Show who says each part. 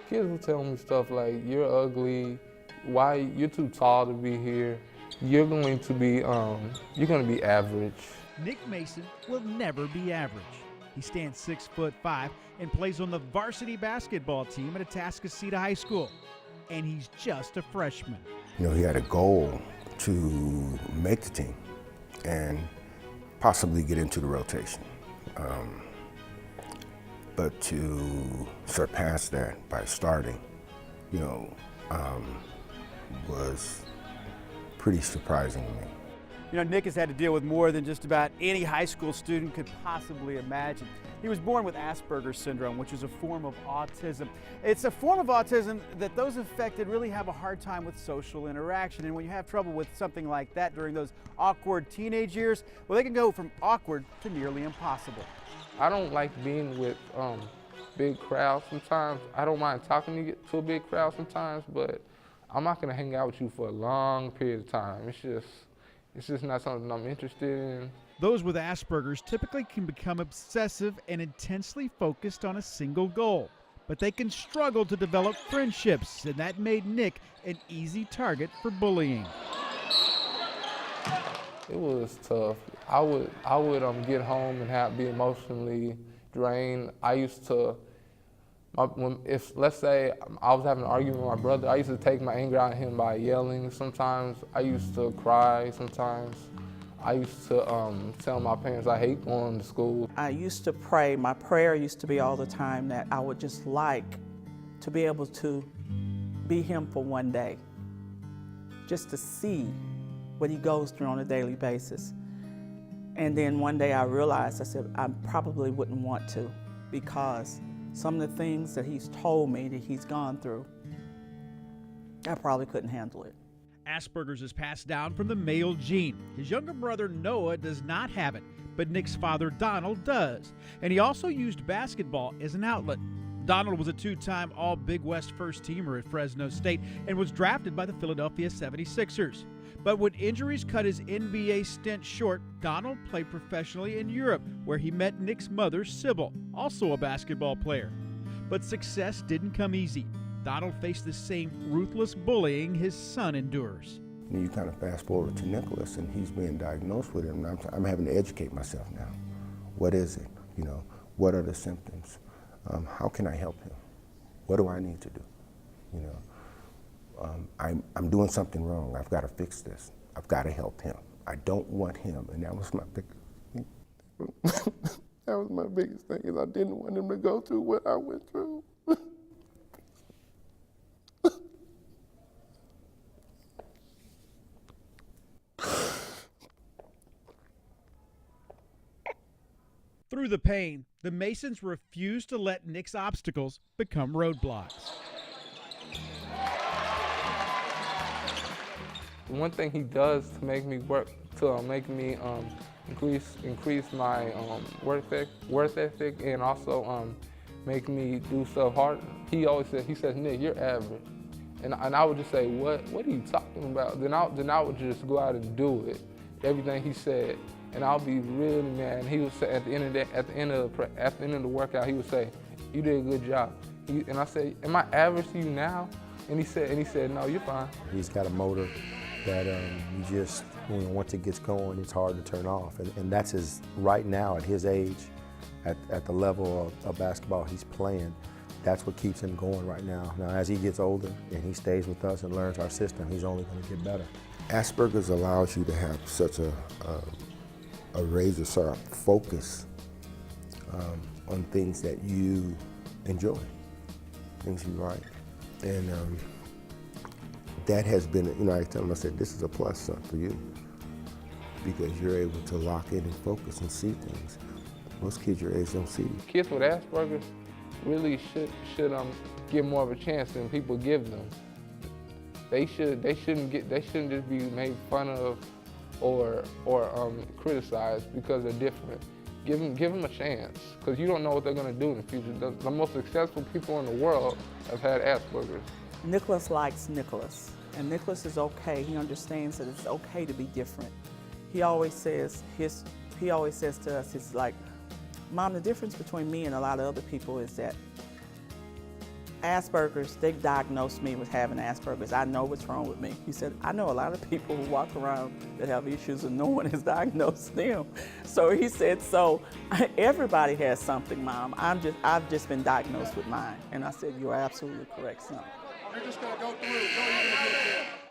Speaker 1: Kids will tell me stuff like, you're ugly, why, you're too tall to be here, you're going to be average.
Speaker 2: Nick Mason will never be average. He stands 6'5" and plays on the varsity basketball team at Atascocita High School. And he's just a freshman.
Speaker 3: You know, he had a goal to make the team and possibly get into the rotation. But to surpass that by starting, you know, was pretty surprising to me.
Speaker 4: You know, Nick has had to deal with more than just about any high school student could possibly imagine. He was born with Asperger syndrome, which is a form of autism. It's a form of autism that those affected really have a hard time with social interaction. And when you have trouble with something like that during those awkward teenage years, well, they can go from awkward to nearly impossible.
Speaker 1: I don't like being with big crowds sometimes. I don't mind talking to a big crowd sometimes, but I'm not gonna hang out with you for a long period of time. It's just not something I'm interested in.
Speaker 2: Those with Asperger's typically can become obsessive and intensely focused on a single goal, but they can struggle to develop friendships, and that made Nick an easy target for bullying.
Speaker 1: It was tough. I would get home and be emotionally drained. I used to, let's say I was having an argument with my brother, I used to take my anger out on him by yelling. Sometimes I used to cry. Sometimes I used to tell my parents I hate going to school.
Speaker 5: I used to pray. My prayer used to be all the time that I would just like to be able to be him for one day, just to see what he goes through on a daily basis. And then one day I realized, I said, I probably wouldn't want to, because some of the things that he's told me that he's gone through, I probably couldn't handle it.
Speaker 2: Asperger's is passed down from the male gene. His younger brother Noah does not have it, but Nick's father Donald does. And he also used basketball as an outlet. Donald was a two-time All-Big West first-teamer at Fresno State and was drafted by the Philadelphia 76ers. But when injuries cut his NBA stint short, Donald played professionally in Europe, where he met Nick's mother, Sybil, also a basketball player. But success didn't come easy. Donald faced the same ruthless bullying his son endures.
Speaker 3: You kind of fast forward to Nicholas, and he's being diagnosed with it, and I'm having to educate myself now. What is it? You know, what are the symptoms? How can I help him? What do I need to do? You know, I'm doing something wrong. I've got to fix this. I've got to help him. I don't want him, and that was my biggest thing. That was my biggest thing, is I didn't want him to go through what I went through.
Speaker 2: Through the pain, the Masons refused to let Nick's obstacles become roadblocks.
Speaker 1: One thing he does to make me work, to make me increase my work ethic, and also make me do stuff harder. He says, Nick, you're average. And I would just say, what are you talking about? Then I would just go out and do it, everything he said. And I'll be really mad. And he would say at the end of the workout, he would say, "You did a good job." And I said, "Am I average to you now?" And he said, "No, you're fine."
Speaker 6: He's got a motor that you just, once it gets going, it's hard to turn off. And that's right now at his age, at the level of basketball he's playing, that's what keeps him going right now. Now, as he gets older and he stays with us and learns our system, he's only going to get better.
Speaker 3: Asperger's allows you to have such a razor-sharp focus on things that you enjoy, things you like. And that has been, I tell them, I said, this is a plus, son, for you, because you're able to lock in and focus and see things. Most kids your age don't see.
Speaker 1: Kids with Asperger's really should get more of a chance than people give them. They shouldn't just be made fun of or criticized because they're different. Give them a chance, because you don't know what they're going to do in the future. The most successful people in the world have had Asperger's.
Speaker 5: Nicholas likes Nicholas, and Nicholas is okay. He understands that it's okay to be different. He always says to us, he's like, "Mom, the difference between me and a lot of other people is that Asperger's, they diagnosed me with having Asperger's. I know what's wrong with me. He said, I know a lot of people who walk around that have issues and no one has diagnosed them. So he said, so everybody has something, Mom. I've just been diagnosed with mine. And I said, you're absolutely correct, son.
Speaker 7: You're just gonna go through. No, you're gonna get there.